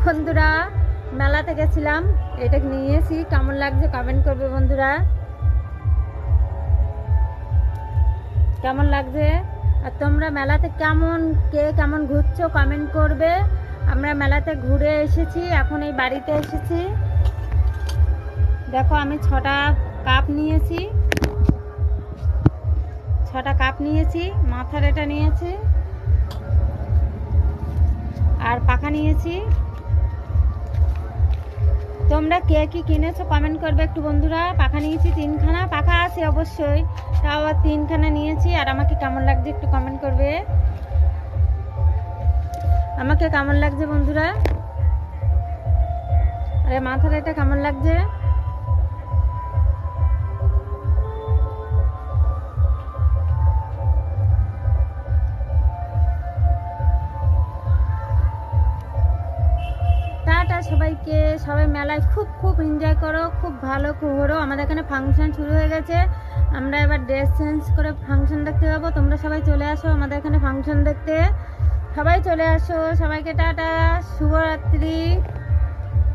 বন্ধুরা মেলাতে গেছিলাম, এটা নিয়েছি, কেমন লাগছে কমেন্ট করবে বন্ধুরা, কেমন লাগছে। আর তোমরা মেলাতে কে কেমন ঘুরছো কমেন্ট করবে। আমরা মেলাতে ঘুরে এসেছি, এখন এই বাড়িতে এসেছি। দেখো আমি 6টা কাপ নিয়েছি, 6টা কাপ নিয়েছি, মাথার এটা নিয়েছি আর পাখা নিয়েছি। তোমরা কে কি কিনেছো কমেন্ট করবে একটু বন্ধুরা। পাখা নিয়েছি 3খানা, পাখা আছে অবশ্যই, তাও 3খানা নিয়েছি। আর আমাকে কেমন লাগছে একটু কমেন্ট করবে, আমাকে কেমন লাগছে বন্ধুরা। আরে মাথার এটা কেমন লাগছে। টাটা সবাইকে, সবাই মেলায় খুব এনজয় করো, খুব ভালো ঘোরো। আমাদের এখানে ফাংশন শুরু হয়ে গেছে, আমরা এবার ড্রেস চেঞ্জ করে ফাংশন দেখতে যাবো। তোমরা সবাই চলে আসো আমাদের এখানে ফাংশন দেখতে, সবাই চলে আসো। সবাইকে টাটা, শুভরাত্রি।